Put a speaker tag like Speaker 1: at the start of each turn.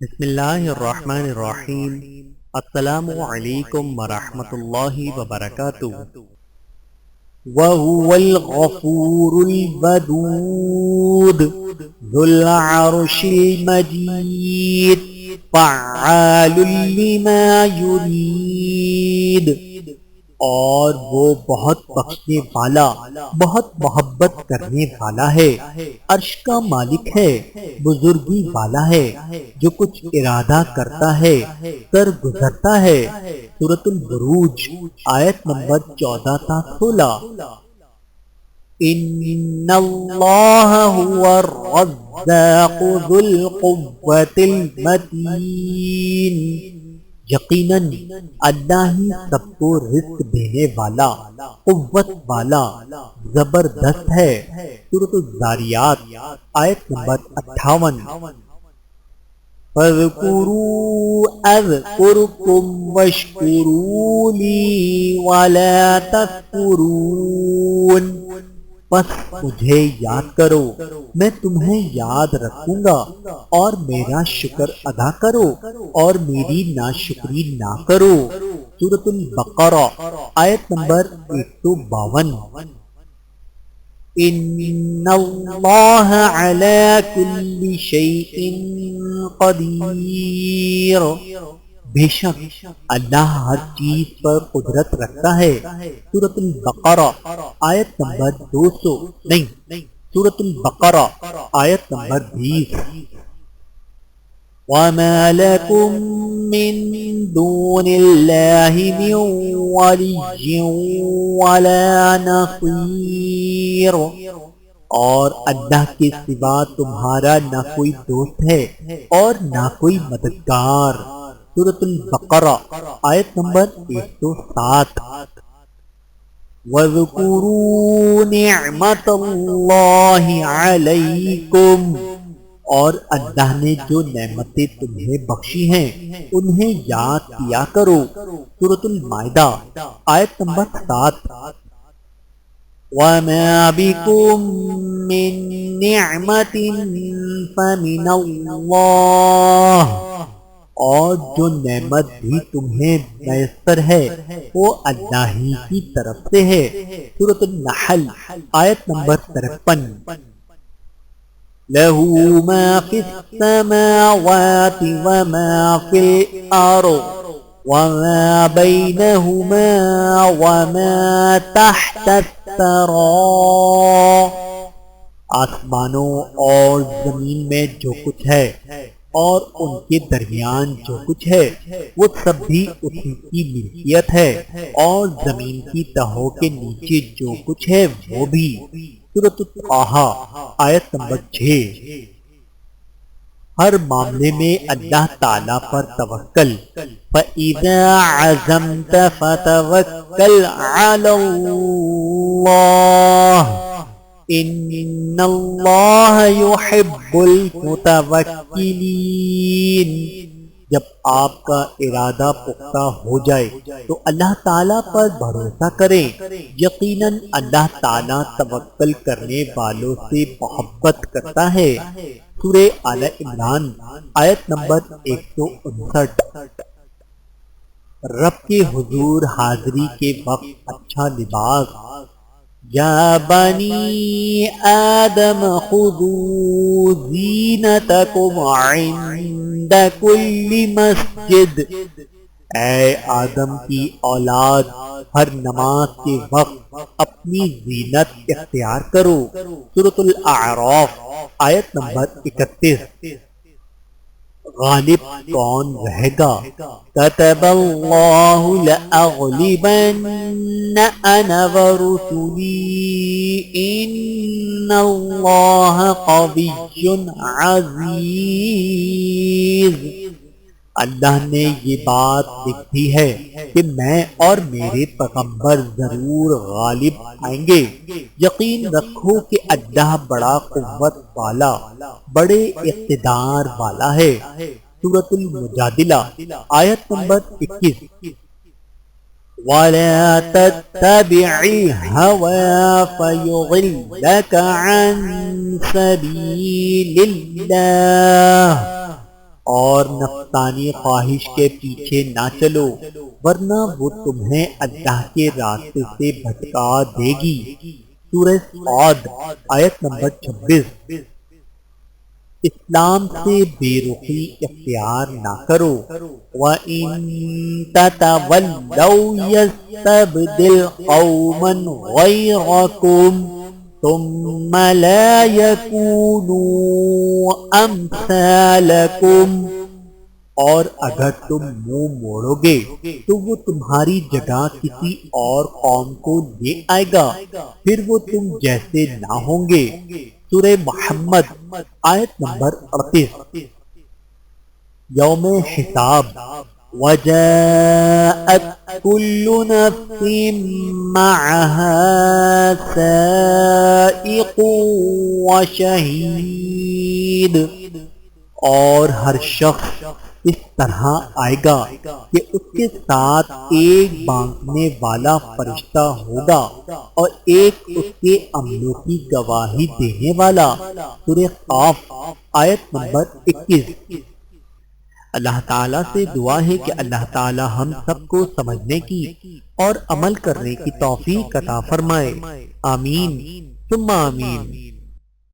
Speaker 1: بسم اللہ الرحمن الرحیم۔ السلام علیکم ورحمۃ اللہ وبرکاتہ۔ وَهُوَ الْغَفُورُ الْوَدُودُ ذُو الْعَرْشِ الْمَجِيدُ فَعَّالٌ لِمَا يُرِيدُ، اور وہ بہت بخشنے والا، بہت محبت کرنے والا ہے، عرش کا مالک ہے، بزرگی والا ہے، جو کچھ ارادہ کرتا ہے کر گزرتا ہے۔ سورۃ البروج آیت نمبر 14 تا 16۔ ان اللہ هو الرزاق ذو القوة المتین، یقیناً اللہ ہی سب کو رزق دینے والا، قوت والا، زبردست ہے۔ سورۃ الذاریات آیت نمبر 58۔ فَاذْكُرُوا أَذْكُرْكُمْ وَاشْكُرُوا لِي وَلَا تَكْفُرُونَ، بس مجھے یاد کرو، میں تمہیں یاد رکھوں گا، اور میرا شکر ادا کرو اور میری ناشکری نہ کرو۔ سورۃ البقرہ آیت نمبر 152۔ ان اللہ علی کل شیء قدیر، بے شک اللہ ہر چیز پر قدرت رکھتا ہے۔ سورۃ البقرہ آیت نمبر 200 نہیں، سورۃ البقرہ آیت نمبر 20۔ وَمَا لَكُم مِّن دُونِ اللَّهِ مِن وَلِيٍّ وَلَا نَصِيرٍ، اور اللہ کے سوا تمہارا نہ کوئی دوست ہے اور نہ کوئی مددگار۔ سورۃ البقرہ آیت نمبر 107۔ وَاذْكُرُوا نِعْمَتَ اللَّهِ عَلَيْكُمْ، اور اللہ نے جو نعمتیں تمہیں بخشی ہیں انہیں یاد کیا کرو۔ سورۃ المائدہ آیت نمبر 7۔ وَمَا بِكُم مِّن نِّعْمَةٍ فَمِنَ اللَّهِ، اور جو نعمت بھی تمہیں میسر ہے وہ اللہ ہی کی طرف سے ہے۔ سورۃ النحل آیت نمبر 53۔ لَهُ مَا فِي السَّمَاوَاتِ وَمَا فِي الْأَرْضِ وَمَا بَيْنَهُمَا وَمَا تَحْتَ الثَّرَىٰ، آسمانوں اور زمین میں جو کچھ ہے اور ان کے درمیان جو کچھ ہے وہ سب بھی اسی کی ملکیت ہے، اور زمین کی تہوں کے نیچے جو کچھ ہے وہ بھی۔ سورۃ طٰہٰ آیت نمبر 6۔ ہر معاملے میں اللہ تعالیٰ پر توکل، فَإِذَا عَزَمْتَ فَتَوَكَّلْ عَلَى اللَّهِ ان اللہ یحب المتوکلین، جب آپ کا ارادہ پختہ ہو جائے تو اللہ تعالیٰ پر بھروسہ کریں، یقیناً اللہ تعالیٰ توکل کرنے والوں سے محبت کرتا ہے۔ سورہ آل عمران آیت نمبر 159۔ رب کے حضور حاضری کے وقت اچھا لباس۔ یا بنی آدم خذوا زینتکم عند کل مسجد، اے آدم کی اولاد ہر نماز کے وقت اپنی زینت اختیار کرو۔ سورۃ الاعراف آیت نمبر 31۔ غالب کون رہے گا؟ کتب اللہ لأغلبن انا ورسلی ان اللہ قوی عزیز، اللہ نے یہ بات لکھ دی ہے کہ میں اور میرے پیغمبر ضرور غالب آئیں گے۔ یقین رکھو کہ اللہ بڑا قوت والا، بڑے اقتدار والا ہے۔ سورۃ المجادلہ آیت نمبر 21۔ وَلَا تَتَّبِعِ الْهَوَىٰ فَيُضِلَّكَ عَن سَبِيلِ اللَّهِ، اور نفسانی خواہش کے پیچھے نہ چلو ورنہ وہ تمہیں اللہ کے راستے سے بھٹکا دے گی۔ سورہ صاد آیت نمبر 26۔ اسلام سے بے رخی اختیار نہ کرو۔ وَإِن تَتَوَلَّوْا يَسْتَبْدِلْ قَوْمًا غَيْرَكُمْ ثُمَّ لَا يَكُونُوا أَمْثَالَكُمْ، اور اگر تم منہ موڑو گے تو وہ تمہاری جگہ کسی اور قوم کو لے آئے گا، پھر وہ تم جیسے نہ ہوں گے۔ سورہ محمد آیت نمبر 38۔ یوم حساب وَجَاءَتْ كُلُّ نَفْسٍ مَّعَهَا سَائِقٌ وَشَهِيدٌ، اور ہر شخص اس طرح آئے گا کہ اس کے ساتھ ایک بانکنے والا فرشتہ ہوگا اور ایک اس کے عملوں کی گواہی دینے والا۔ سورہ قاف آیت نمبر 21۔ اللہ تعالیٰ سے دعا ہے کہ اللہ تعالیٰ ہم سب کو سمجھنے کی اور عمل کرنے کی توفیق عطا فرمائے۔ آمین ثم آمین۔